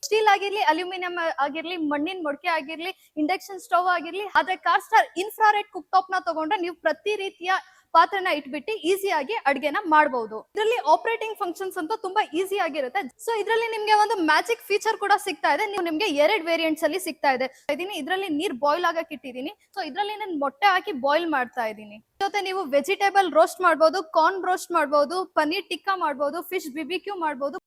Steel ಆಗಿರ್ಲಿ, aluminium ಆಗಿರ್ಲಿ, ಮಣ್ಣಿನ ಮೊಳಕೆ ಆಗಿರ್ಲಿ, ಇಂಡಕ್ಷನ್ ಸ್ಟವ್ ಆಗಿರ್ಲಿ. ಆದ್ರೆ ಕಾರ್ ಇನ್ಫ್ರಾರೆಡ್ ಕುಕ್ ಟಾಪ್ ನ ತಗೊಂಡ್ರೆ ನೀವು ಪ್ರತಿ ರೀತಿಯ ಪಾತ್ರನ ಇಟ್ಬಿಟ್ಟು ಈಸಿಯಾಗಿ ಅಡ್ಗೆನ ಮಾಡಬಹುದು. ಇದರಲ್ಲಿ ಆಪರೇಟಿಂಗ್ ಫಂಕ್ಷನ್ಸ್ ಅಂತೂ ತುಂಬಾ ಈಸಿ ಆಗಿರುತ್ತೆ. ಸೊ ಇದರಲ್ಲಿ ನಿಮ್ಗೆ ಒಂದು ಮ್ಯಾಜಿಕ್ ಫೀಚರ್ ಕೂಡ ಸಿಗ್ತಾ ಇದೆ. ನಿಮ್ಗೆ 2 ವೇರಿಯಂಟ್ಸ್ ಅಲ್ಲಿ ಸಿಗ್ತಾ ಇದೆ. ಇದರಲ್ಲಿ ನೀರ್ ಬಾಯ್ಲ್ ಆಗಕ್ಕೆ ಇಟ್ಟಿದ್ದೀನಿ. ಸೊ ಇದರಲ್ಲಿ ನಾನು ಮೊಟ್ಟೆ ಹಾಕಿ ಬಾಯ್ಲ್ ಮಾಡ್ತಾ ಇದ್ದೀನಿ. ಜೊತೆ ನೀವು ವೆಜಿಟೇಬಲ್ ರೋಸ್ಟ್ ಮಾಡಬಹುದು, ಕಾರ್ನ್ ರೋಸ್ಟ್ ಮಾಡಬಹುದು, ಪನ್ನೀರ್ ಟಿಕ್ಕಾ ಮಾಡಬಹುದು, ಫಿಶ್ ಬಿಬಿಕ್ಯೂ ಮಾಡಬಹುದು.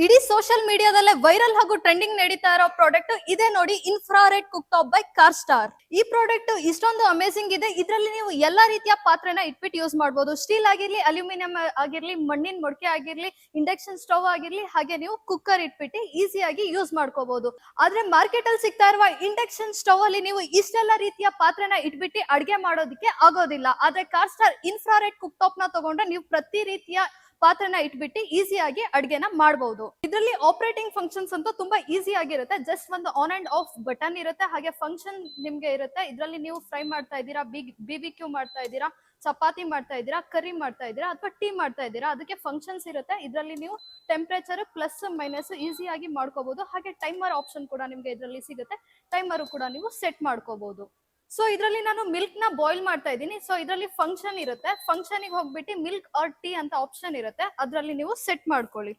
ಇಡೀ ಸೋಷಿಯಲ್ ಮೀಡಿಯಾದಲ್ಲೇ ವೈರಲ್ ಹಾಗೂ ಟ್ರೆಂಡಿಂಗ್ ನಡೀತಾ ಇರೋ ಪ್ರಾಡಕ್ಟ್ ಇದೆ ನೋಡಿ, infrared cook top by car. ಈ ಪ್ರಾಡಕ್ಟ್ ಇಷ್ಟೊಂದು ಅಮೇಸಿಂಗ್ ಇದೆ. ಇದರಲ್ಲಿ ನೀವು ಎಲ್ಲಾ ರೀತಿಯ ಪಾತ್ರೆನ ಇಟ್ಬಿಟ್ಟು ಯೂಸ್ ಮಾಡಬಹುದು. ಸ್ಟೀಲ್ ಆಗಿರ್ಲಿ, ಅಲ್ಯೂಮಿನಿಯಂ ಆಗಿರ್ಲಿ, ಮಣ್ಣಿನ ಮೊಳಕೆ ಆಗಿರ್ಲಿ, ಇಂಡಕ್ಷನ್ ಸ್ಟವ್ ಆಗಿರ್ಲಿ, ಹಾಗೆ ನೀವು ಕುಕ್ಕರ್ ಇಟ್ಬಿಟ್ಟು ಈಸಿಯಾಗಿ ಯೂಸ್ ಮಾಡ್ಕೋಬಹುದು. ಆದ್ರೆ ಮಾರ್ಕೆಟ್ ಅಲ್ಲಿ ಸಿಗ್ತಾ ಇರುವ ಇಂಡಕ್ಷನ್ ಸ್ಟವ್ ಅಲ್ಲಿ ನೀವು ಇಷ್ಟೆಲ್ಲ ರೀತಿಯ ಪಾತ್ರೆನ ಇಟ್ಬಿಟ್ಟು ಅಡ್ಗೆ ಮಾಡೋದಕ್ಕೆ ಆಗೋದಿಲ್ಲ. ಆದ್ರೆ ಕಾರ್ ಇನ್ಫ್ರಾರೆಡ್ ಕುಕ್ ಟಾಪ್ ನ ತಗೊಂಡ್ರೆ ನೀವು ಪ್ರತಿ ರೀತಿಯ ಪಾತ್ರನ ಇಟ್ಬಿಟ್ಟು ಈಸಿಯಾಗಿ ಅಡ್ಗೆನ ಮಾಡಬಹುದು. ಇದರಲ್ಲಿ ಆಪರೇಟಿಂಗ್ ಫಂಕ್ಷನ್ಸ್ ಅಂತೂ ತುಂಬಾ ಈಸಿ ಆಗಿರುತ್ತೆ. ಜಸ್ಟ್ ಒಂದು ಆನ್ ಅಂಡ್ ಆಫ್ ಬಟನ್ ಇರುತ್ತೆ, ಹಾಗೆ ಫಂಕ್ಷನ್ ನಿಮ್ಗೆ ಇರುತ್ತೆ. ಇದರಲ್ಲಿ ನೀವು ಫ್ರೈ ಮಾಡ್ತಾ ಇದ್ದೀರಾ, ಬಿಬಿಕ್ಯೂ ಮಾಡ್ತಾ ಇದ್ದೀರಾ, ಚಪಾತಿ ಮಾಡ್ತಾ ಇದ್ದೀರಾ, ಕರಿ ಮಾಡ್ತಾ ಇದ್ದೀರಾ, ಅಥವಾ ಟೀ ಮಾಡ್ತಾ ಇದ್ದೀರಾ, ಅದಕ್ಕೆ ಫಂಕ್ಷನ್ಸ್ ಇರುತ್ತೆ. ಇದರಲ್ಲಿ ನೀವು ಟೆಂಪರೇಚರ್ ಪ್ಲಸ್ ಮೈನಸ್ ಈಸಿಯಾಗಿ ಮಾಡ್ಕೋಬಹುದು. ಹಾಗೆ ಟೈಮರ್ ಆಪ್ಷನ್ ಕೂಡ ನಿಮ್ಗೆ ಇದರಲ್ಲಿ ಸಿಗುತ್ತೆ. ಟೈಮರ್ ಕೂಡ ನೀವು ಸೆಟ್ ಮಾಡ್ಕೋಬಹುದು. ಸೊ ಇದರಲ್ಲಿ ನಾನು ಮಿಲ್ಕ್ ನ ಬಾಯ್ಲ್ ಮಾಡ್ತಾ ಇದ್ದೀನಿ. ಸೊ ಇದರಲ್ಲಿ ಫಂಕ್ಷನ್ ಇರುತ್ತೆ. ಫಂಕ್ಷನ್ ಹೋಗ್ಬಿಟ್ಟು ಮಿಲ್ಕ್ ಆರ್ ಟೀ ಅಂತ ಆಪ್ಷನ್ ಇರುತ್ತೆ, ಅದರಲ್ಲಿ ನೀವು ಸೆಟ್ ಮಾಡ್ಕೊಳ್ಳಿ.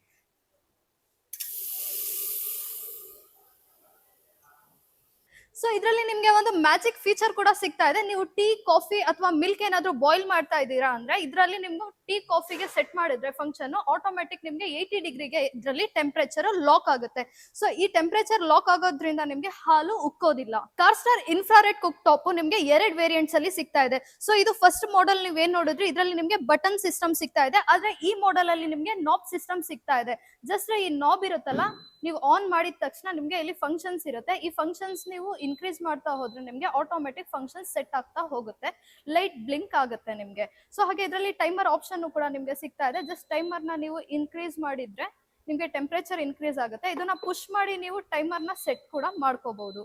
ಸೊ ಇದರಲ್ಲಿ ನಿಮ್ಗೆ ಒಂದು ಮ್ಯಾಜಿಕ್ ಫೀಚರ್ ಕೂಡ ಸಿಗ್ತಾ ಇದೆ. ನೀವು ಟೀ, ಕಾಫಿ ಅಥವಾ ಮಿಲ್ಕ್ ಏನಾದ್ರು ಬಾಯ್ಲ್ ಮಾಡ್ತಾ ಇದ್ದೀರಾ ಅಂದ್ರೆ ಇದರಲ್ಲಿ ನಿಮ್ಗೆ ಟೀ, ಕಾಫಿಗೆ ಸೆಟ್ ಮಾಡಿದ್ರೆ ಫಂಕ್ಷನ್ ಆಟೋಮೆಟಿಕ್ ನಿಮ್ಗೆ 80 ಡಿಗ್ರಿಗೆ ಇದರಲ್ಲಿ ಟೆಂಪರೇಚರ್ ಲಾಕ್ ಆಗುತ್ತೆ. ಸೊ ಈ ಟೆಂಪರೇಚರ್ ಲಾಕ್ ಆಗೋದ್ರಿಂದ ನಿಮ್ಗೆ ಹಾಲು ಉಕ್ಕೋದಿಲ್ಲ. ಕಾರ್ ಇನ್ಫ್ರಾರೆಡ್ ಕುಕ್ ಟಾಪ್ ನಿಮ್ಗೆ 2 ವೇರಿಯಂಟ್ಸ್ ಅಲ್ಲಿ ಸಿಗ್ತಾ ಇದೆ. ಸೊ ಇದು ಫಸ್ಟ್ ಮಾಡೆಲ್ ನೀವು ಏನ್ ನೋಡಿದ್ರೆ ಇದರಲ್ಲಿ ನಿಮ್ಗೆ ಬಟನ್ ಸಿಸ್ಟಮ್ ಸಿಗ್ತಾ ಇದೆ. ಆದ್ರೆ ಈ ಮಾಡೆಲ್ ಅಲ್ಲಿ ನಿಮ್ಗೆ ನಾಬ್ ಸಿಸ್ಟಮ್ ಸಿಗ್ತಾ ಇದೆ. ಜಸ್ಟ್ ಈ ನಾಬ್ ಇರುತ್ತಲ್ಲ, ನೀವು ಆನ್ ಮಾಡಿದ ತಕ್ಷಣ ನಿಮ್ಗೆ ಇಲ್ಲಿ ಫಂಕ್ಷನ್ಸ್ ಇರುತ್ತೆ. ಈ ಫಂಕ್ಷನ್ಸ್ ನೀವು ಇನ್ಕ್ರೀಸ್ ಮಾಡ್ತಾ ಹೋದ್ರೆ ನಿಮ್ಗೆ ಆಟೋಮೆಟಿಕ್ ಫಂಕ್ಷನ್ ಸೆಟ್ ಆಗ್ತಾ ಹೋಗುತ್ತೆ, ಲೈಟ್ ಬ್ಲಿಂಕ್ ಆಗುತ್ತೆ ನಿಮ್ಗೆ. ಸೊ ಹಾಗೆ ಇದರಲ್ಲಿ ಟೈಮರ್ ಆಪ್ಷನ್ ಕೂಡ ನಿಮ್ಗೆ ಸಿಗ್ತಾ ಇದೆ. ಜಸ್ಟ್ ಟೈಮರ್ ನ ನೀವು ಇನ್ಕ್ರೀಸ್ ಮಾಡಿದ್ರೆ ನಿಮ್ಗೆ ಟೆಂಪರೇಚರ್ ಇನ್ಕ್ರೀಸ್ ಆಗುತ್ತೆ. ಇದನ್ನ ಪುಷ್ ಮಾಡಿ ನೀವು ಟೈಮರ್ ನ ಸೆಟ್ ಕೂಡ ಮಾಡ್ಕೋಬಹುದು.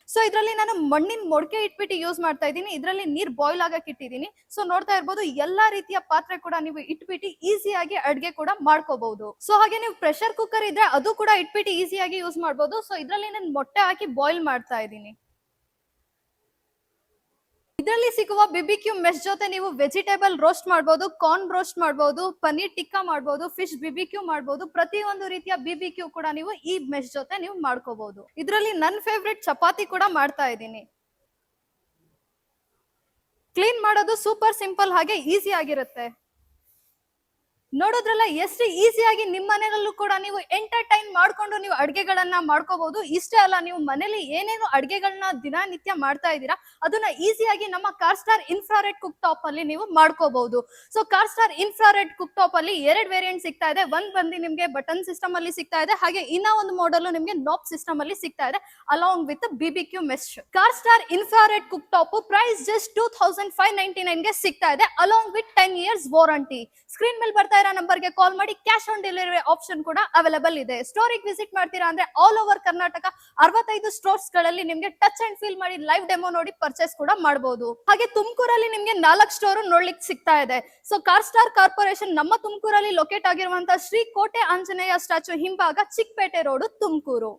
ಸೊ ಇದರಲ್ಲಿ ನಾನು ಮಣ್ಣಿನ ಮೊಳಕೆ ಇಟ್ಬಿಟ್ಟು ಯೂಸ್ ಮಾಡ್ತಾ ಇದ್ದೀನಿ. ಇದರಲ್ಲಿ ನೀರ್ ಬಾಯ್ಲ್ ಆಗಕ್ಕೆ ಇಟ್ಟಿದ್ದೀನಿ. ಸೊ ನೋಡ್ತಾ ಇರ್ಬೋದು, ಎಲ್ಲಾ ರೀತಿಯ ಪಾತ್ರೆ ಕೂಡ ನೀವು ಇಟ್ಬಿಟ್ಟು ಈಸಿಯಾಗಿ ಅಡ್ಗೆ ಕೂಡ ಮಾಡ್ಕೋಬಹುದು. ಸೊ ಹಾಗೆ ನೀವು ಪ್ರೆಷರ್ ಕುಕ್ಕರ್ ಇದ್ರೆ ಅದು ಕೂಡ ಇಟ್ಬಿಟ್ಟು ಈಸಿಯಾಗಿ ಯೂಸ್ ಮಾಡಬಹುದು. ಸೊ ಇದರಲ್ಲಿ ನಾನು ಮೊಟ್ಟೆ ಹಾಕಿ ಬಾಯ್ಲ್ ಮಾಡ್ತಾ ಇದ್ದೀನಿ. ಇದರಲ್ಲಿ ಸಿಗುವ ಬಿಬಿಕ್ಯೂ ಮೆಶ್ ಜೊತೆ ನೀವು ವೆಜಿಟೇಬಲ್ ರೋಸ್ಟ್ ಮಾಡಬಹುದು, ಕಾರ್ನ್ ರೋಸ್ಟ್ ಮಾಡಬಹುದು, ಪನ್ನೀರ್ ಟಿಕ್ಕಾ ಮಾಡಬಹುದು, ಫಿಶ್ ಬಿಬಿಕ್ಯೂ ಮಾಡಬಹುದು. ಪ್ರತಿಯೊಂದು ರೀತಿಯ ಬಿಬಿಕ್ಯೂ ಕೂಡ ನೀವು ಈ ಮೆಶ್ ಜೊತೆ ನೀವು ಮಾಡ್ಕೋಬಹುದು. ಇದರಲ್ಲಿ ನನ್ನ ಫೇವ್ರೆಟ್ ಚಪಾತಿ ಕೂಡ ಮಾಡ್ತಾ ಇದ್ದೀನಿ. ಕ್ಲೀನ್ ಮಾಡೋದು ಸೂಪರ್ ಸಿಂಪಲ್ ಹಾಗೆ ಈಸಿ ಆಗಿರುತ್ತೆ. ನೋಡೋದ್ರಲ್ಲ ಎಷ್ಟು ಈಸಿಯಾಗಿ ನಿಮ್ಮ ಮನೆಯಲ್ಲೂ ಕೂಡ ನೀವು ಎಂಟರ್ಟೈನ್ ಮಾಡ್ಕೊಂಡು ನೀವು ಅಡ್ಗೆಗಳನ್ನ ಮಾಡ್ಕೋಬಹುದು. ಇಷ್ಟೇ ಅಲ್ಲ, ನೀವು ಮನೇಲಿ ಏನೇನು ಅಡ್ಗೆಗಳನ್ನ ದಿನನಿತ್ಯ ಮಾಡ್ತಾ ಇದ್ದೀರಾ ಅದನ್ನ ಈಸಿಯಾಗಿ ನಮ್ಮ ಕಾರ್ ಇನ್ಫ್ರಾರೆಡ್ ಕುಕ್ ಟಾಪ್ ಅಲ್ಲಿ ನೀವು ಮಾಡ್ಕೋಬಹುದು. So car infrared cook top ಅಲ್ಲಿ 2 ವೇರಿಯಂಟ್ ಸಿಗ್ತಾ ಇದೆ. ಒಂದ್ ಬಂದು ನಿಮ್ಗೆ ಬಟನ್ ಸಿಸ್ಟಮ್ ಅಲ್ಲಿ ಸಿಗ್ತಾ ಇದೆ, ಹಾಗೆ ಇನ್ನ ಒಂದು ಮಾಡೆಲ್ ನಿಮ್ಗೆ ನಾಬ್ ಸಿಸ್ಟಮ್ ಅಲ್ಲಿ ಸಿಗ್ತಾ ಇದೆ, along with BBQ mesh. Car infrared cook top price just 2599 ಗೆ ಸಿಗ್ತಾ ಇದೆ, along with 10 years warranty. Screen ಮೇಲೆ ಬರ್ತಾ ಇರೋ ನಂಬರ್ಗೆ ಕಾಲ್ ಮಾಡಿ. ಕ್ಯಾಶ್ ಆನ್ ಡೆಲಿವರಿ ಆಪ್ಷನ್ ಕೂಡ ಅವೈಲೇಬಲ್ ಇದೆ. ಸ್ಟೋರಿಗೆ ವಿಸಿಟ್ ಮಾಡ್ತೀರಾ ಅಂದ್ರೆ ಆಲ್ ಓವರ್ ಕರ್ನಾಟಕ 65 ಸ್ಟೋರ್ಸ್ ಗಳಲ್ಲಿ ನಿಮ್ಗೆ ಟಚ್ ಅಂಡ್ ಫೀಲ್ ಮಾಡಿ ಲೈವ್ ಡೆಮೋ ನೋಡಿ ಪರ್ಚೇಸ್ ಕೂಡ ಮಾಡಬಹುದು. ಹಾಗೆ ತುಮಕೂರಲ್ಲಿ ನಿಮ್ಗೆ 4 ಸ್ಟೋರ್ ನೋಡ್ಲಿಕ್ಕೆ ಸಿಗ್ತಾ ಇದೆ. ಸೊ ಕಾರ್ ಕಾರ್ಪೊರೇಷನ್ ನಮ್ಮ ತುಮಕೂರಲ್ಲಿ ಲೊಕೇಟ್ ಆಗಿರುವಂತಹ ಶ್ರೀ ಕೋಟೆ ಆಂಜನೇಯ ಸ್ಟ್ಯಾಚು ಹಿಂಭಾಗ, ಚಿಕ್ಕಪೇಟೆ ರೋಡ್, ತುಮಕೂರು.